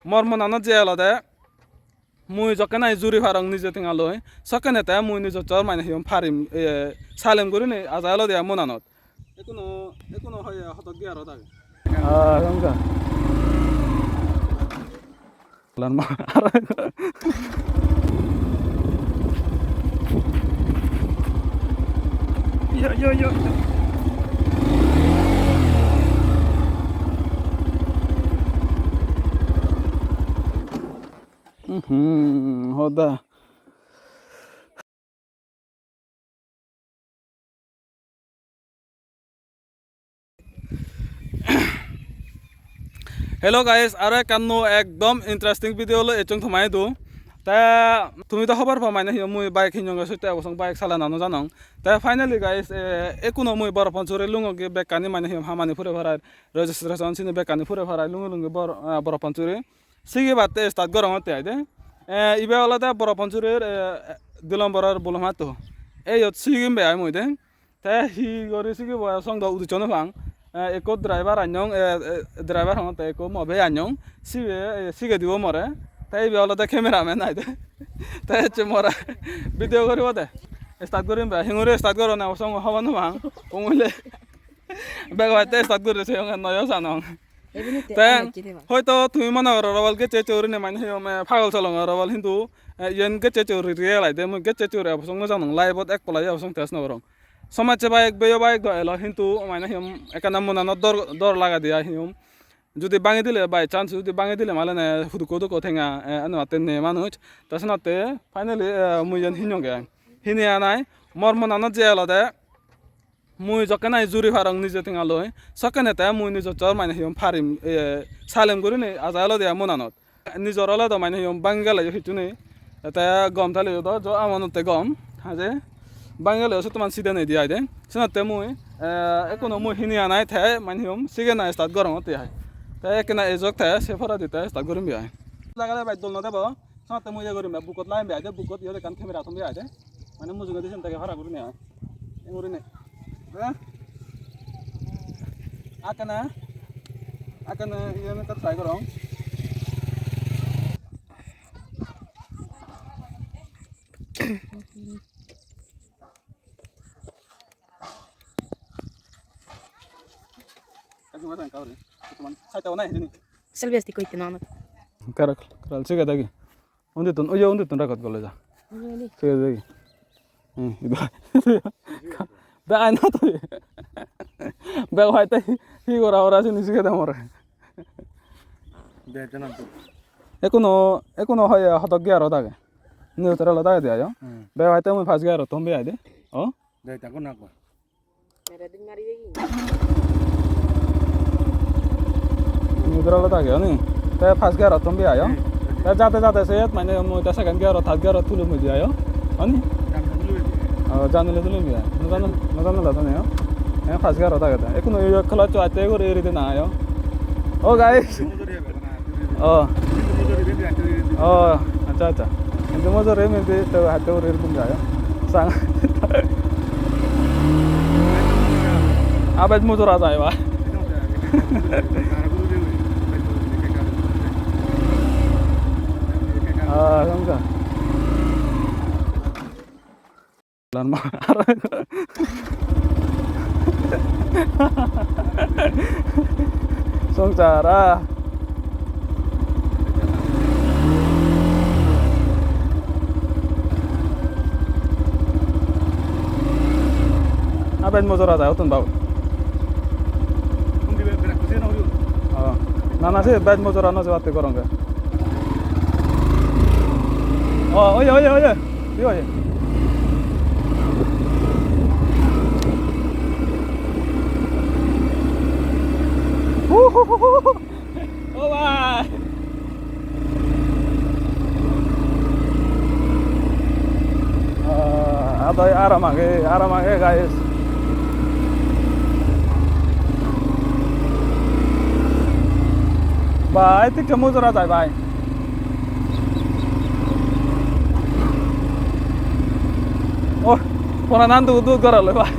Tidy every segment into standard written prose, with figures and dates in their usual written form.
মর্মনানত যে আলাদা মুই যকে নাই জুরি ফারং নিজে টিঙা লই সকেনে তে মুই নিজ চর মানে হিম ফারিম সালেম করি নি আজ আলো দিয়া মনানত একুনো একুনো হয় হতক গিয়া রদ আগে গঙ্গা লান মা yo. Hoda. Hello guys, are kanno ekdom interesting video lo echong thomai do. Ta তুমি তো খবর পাও মানে মুই বাইক হিনঙ্গ সইতে অবসং বাইক চালানো জানং তা ফাইনালি গাইস একুনো মুই বড় পঞ্চরে লুঙ্গকে বেকানি মানে হামানি ফুরে ভরাই রেজিস্ট্রেশন সিনে বেকানি ফুরে ভরাই লুঙ্গি বড় পঞ্চরে সিগে বাতে স্টার্ট গরমতে আইদে ইবে আলাদা বড় পঞ্চরের দিলম্বরার বলমা তো এই সিগিম বে আই মুই দে তা হি গরি সিগে সং দ উদিচন ফাং eko driver anyong driver hong te eko mobe anyong sige dibo more তাই বেলাতে ক্যামেরাম্যান আইতে তাই হচ্ছে মরা ভিডিও করিব দে স্টার্ট করিম বে হিঙুরে স্টার্ট করো না সঙ্গ হবানো ভাঙ কমলে বেগ হইতে স্টার্ট করেছে নয় জানো তাই হয়তো তুমি মনে করো রবলকে চেচৌরি নে মানে পাগল চলং রবল কিন্তু ইয়েনকে চেচৌরি রিয়েল আইতে মুই কে চেচৌরি অবসঙ্গ জানো লাইভত এক পলাই অবসং তেজ নগরং সমাজে বাইক বেয় বাইক দয়ল কিন্তু মানে হিম একানা মনানো দর লাগা দিয়া হিম যদি বাঙি দিলে বাই চান্স যদি বাঙি দিলে মালে না হুদুকো ঠেঙা আনাতে নে মানুষ তাছনাতে ফাইনালি মুই যেন হিনগে হিনিয়া নাই মর্মনানত যে আলাদা মুই যকে নাই জুরি ফারং নিজে টিঙা লই সকেনে তে মুই নিজ চর মানে হিম ফারিম সালেম করি নি আজ আলো দিয়া মনানত নিজর আলাদা মানে হিম বাঙ্গালে হিটু নি তা গম তালে জ আমানতে গম হাজে বাঙ্গালে হচ্ছে তোমার সিদে নেই দিয়া দে সিনাতে মুই এখনো মুই হিনিয়া নাই থে মানে হিম সিগে নাই স্টার্ট গরমতে হয় তাই কেনা এজক থাকে সেফরা দিতে স্টার্ট করিম বিয়া লাগালে বাইক দল নদেব সাথে মুই করিম বুকত লাইম বিয়া দে বুকত ইয়ে কান ক্যামেরা থম বিয়া দে মানে মুজুগে দিছেন তাকে ভাড়া করি নে এমরি নে আকানা ইয়ে নে ট্রাই করো Selvästi koitti naanat. Karal sige dagi. Undi tun rakot gole ja. Sige dagi. Iba. Ba ana to. Ba hoite hi gora ora sini sige da more. Be jana to. Ekono hoy hatok gya ro dage. Ni utara la dage dia. Ba hoite mu fas gya ro tombe ade. O? Dai ta ko na ko. Mere din mari degi. Nidrala tage ani te fas gya ratom bi ayo te jate seyat mane mo ta second gya ro third gya ro thulu mudi ayo ani janule thulu mi no la tane yo fas gya ro tage ta ekuno yo khala cho ate go re de na ayo oh guys oh acha কিন্তু মজা রে মেতে তো হাতে ওরে এরকম যায় সাং আবাজ মজরা যায় বা gangga lan ma song cara apa yang mau coba tahu tuh bau nana sih bad mau coba nasi waktu korong ke oh iya iya oh wah ada aram age guys bye tik kamu jora jai bye oh pona nandu dud garale bye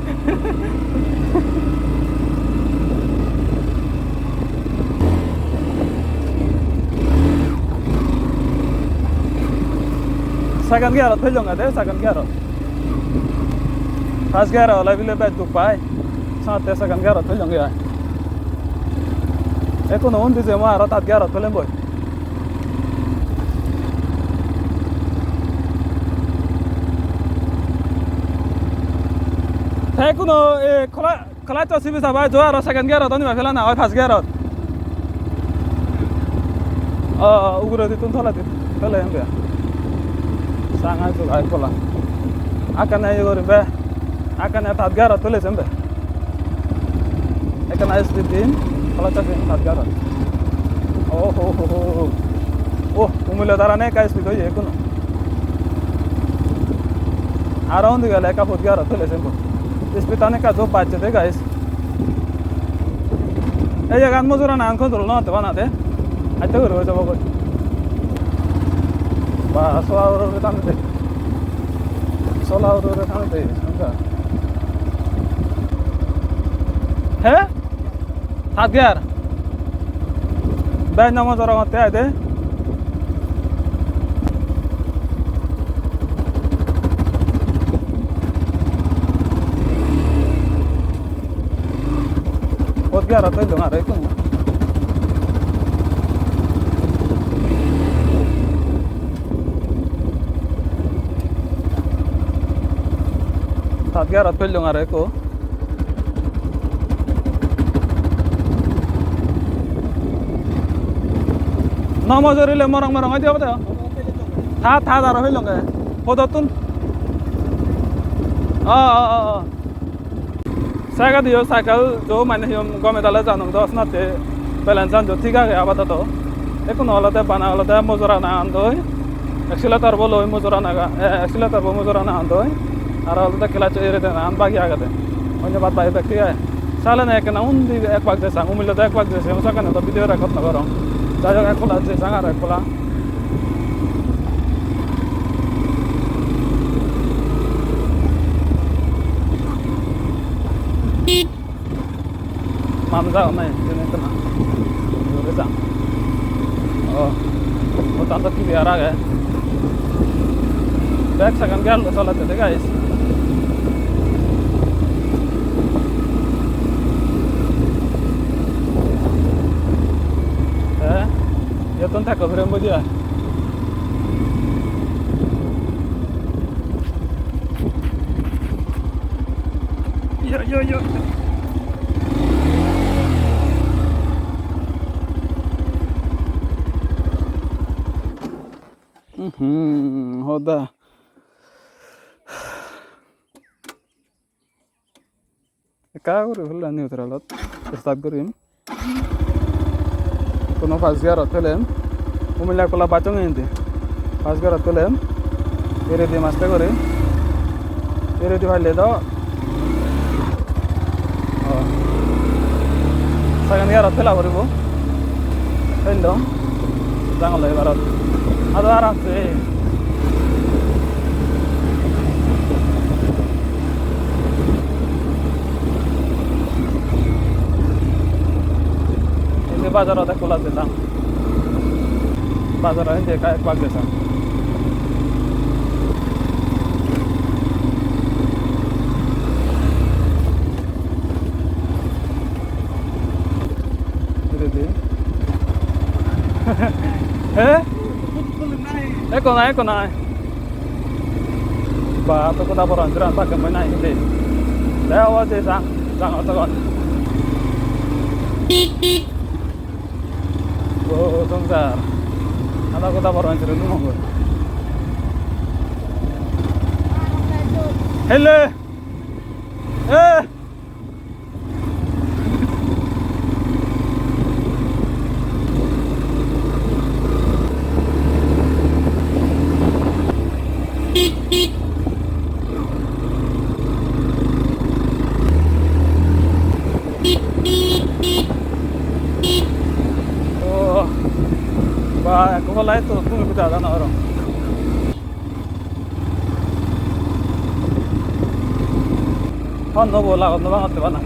second gear thôi lòng đấy second gear first gear là vì lấy được bài sao thế second gear thôi lòng vậy এখন on দিছে মই আর তাত gear thôi lên boy thế cũng nó khóa cho xí bây giờ bài rồi second gear đó nhưng mà phải là nào first gear ugur di tun thola di thola em be sangat tu ay kola akan ay gori be akan ay tat gara tole sembe akan ay speedin thola cha tat gara oh umule darane ka speed hoye kuno around gala ka hot gara tole sembe speed ane ka do bache de guys এই গান মজুরা না আনখন ধরল না বানাতে আইতে করে যাব কই বা সোলাউরে টানতে সোলাউরে টানতে হ্যাঁ সাত গিয়ার বাই নাম জরা মতে আইতে Hot gear atau dong ada itu. Hot gear atau dong ada itu. Nama jari le marang aja apa tuh? Tha darah hilang ke? Hodotun. Saya dia cycle जो मैंने हम गाँव में डाला जानूँ तो उसना ते बैलेंस जो ठीक है अब तो एक नौ लते बना लते मजूरा ना आंदो एक्सीलेटर बोलो मजूरा ना का एक्सीलेटर वो मजूरा ना आंदो और लते खिला चाहिए रहते ना बाकी आ गए अन्य बात बाई व्यक्ति है साले ना एक ना उन्दी एक बाग जैसा उम्मीद लते एक बाग जैसे हम सकते हैं तो वीडियो रिकॉर्ड ना करो जाओ एक खोला जैसा आ रहा है खोला Mamza này cho nên cái nào rồi cái dạng một tán tất kia ra cái back second gear là sao là thế guys ये तो था कवर में दिया yo होता काय करू हल्ला नाही उतरालात स्टार्ट करीन कोनो फास्ट गियर हतलेम उमिला कोला बाचंग येते फास्ट गियर हतलेम एरे दे मस्त करे एरे दे वाले दो सेकंड गियर हतला करिबो hello jangan lah ibarat ada arah sih ini bazar ada kola desa bazar ini kayak bag desa Eko naik. Ba to ko da boran jran pa kam naik de. Da awa de sang to kon. Oh, tongsa. Ada ko da boran jran nu mo. Hello. Kung wala ito, kung ibigada na orang. Ano bola ko na banget ba na?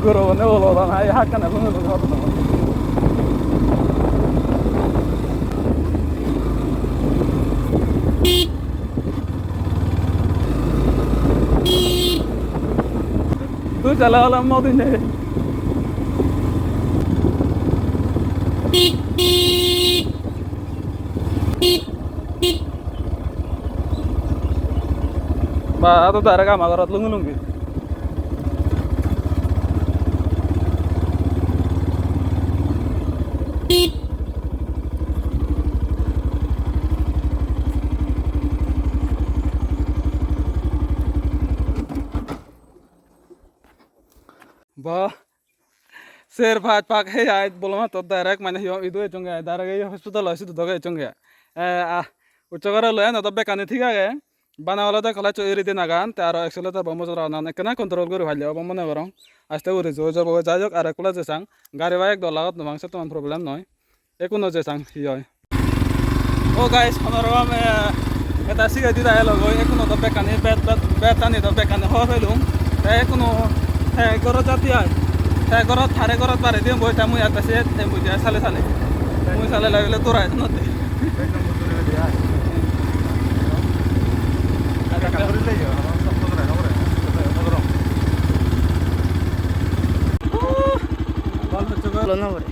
Guru ne olo dan ay hakkan aku nggak tahu apa. Tuh jalan alam mau tuh nih. Ba atau tak ada kamar karat lungi. Bah, ser भात पाक है आय बोलमा तो direct माने हियो इदो चंगे direct hospital है सिधो दगे चंगे उच्चकर लय ना तो बेकाने ठीक आगे बाना वाला तो कला चोरी दिन आगान तारो एक्चुअली तो बमो जरा ना केना कंट्रोल करि भाले अब मने गरम आस्ते उरि जो जो जाजक आरो कुला जेसां गारि बाइक द लागत न मांगसे तो प्रॉब्लेम नय एकुनो जेसां हियो ओ गाइस मनोरम eta siga di daelo go ekuno to bekane betani to bekane ho felum ta ekuno he goro jati ay he goro thare goro pare dim boita mui ata se te mui ja sale sale mui sale lagele torai no te ada kabur le yo sab to torai no re bal me choga Lo no, bre.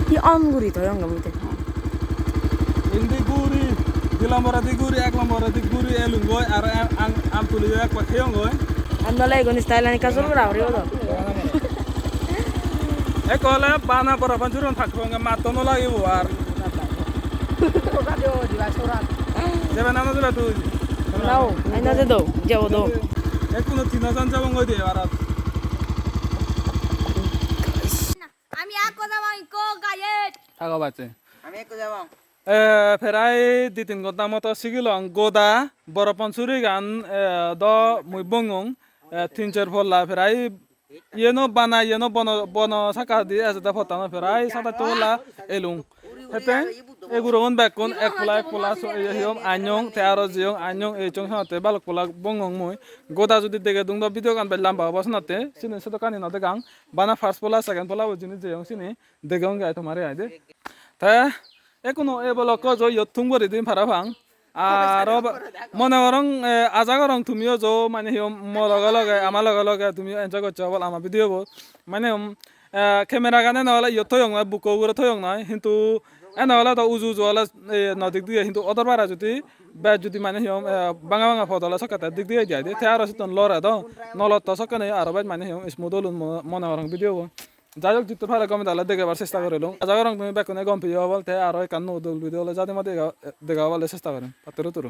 Ini anggur itu yang kamu itu. indi guri dilambara di guri ek lambara di guri elungoy ar am tuli ek pakheyongoy Ando lagi con style ni kasur berapa ribu ekole bana para panjuron thakbonga matono lagibo ar jebe nano jebe tu Tahu, ini aja do, jauh do. ekuno tinajan jabongoy de arat আমি আকো যাবাং কো গায়েত থাকো বাচ্চে আমি একটু যাবাং ফেরাই 2-3 ঘন্টা মতো শিখিলং গোদা বরপন চুরি গান দ মুই বঙ্গং 3-4 ফল্লা ফেরাই ইয়েনো বানা ইয়েনো বন সাকা দি আছে ফতানো ফেরাই সাতা তোলা এলুং হেতে এগুরন বেকন এক পোলা হিয়ম আইনং তেয়ারো জিয়ং আইনং এই চং হাতে বালক পোলা বঙ্গং মুই গোদা যদি দেখে দুং ভিডিও গান বেলাম বাবা সনাতে সিনে সতো কানি নতে গাং বানা ফার্স্ট পোলা সেকেন্ড পোলা জিনি জিয়ং সিনি দেখং গায় তোমারে আইদে তা একুনো এ বলো কজ ইয়থুং বরি দিন ভাড়া ভাং আর মনে করং আজা করং তুমিও যো মানে হিয়ম মো লগে লগে আমার লগে লগে তুমিও এনজয় করছো বল আমার ভিডিও বল মানে ক্যামেরা গানে নহলে ইয়ত থয়ং না বুকো গুলো থয়ং না কিন্তু নহলে তো উজু জলে নদিক দিয়ে কিন্তু অদর পারা যদি যদি মানে হিয়ম বাঙা বাঙা ফদলে সকাতে দিক দিয়ে দিয়া দে আর সতন লরা তো নলত তো সকানে আর বাই মানে হিয়ম স্মুদলুন মনে করং ভিডিও বল যাই হোক জিততে পারে কমে তাহলে দেখাবার চেষ্টা করিলাম আজা করং তুমি বেকনে গম পেয়ে বলতে আর কান্ন ভিডিও যাতে মধ্যে দেখা বলে চেষ্টা করেন পাতেরও তোর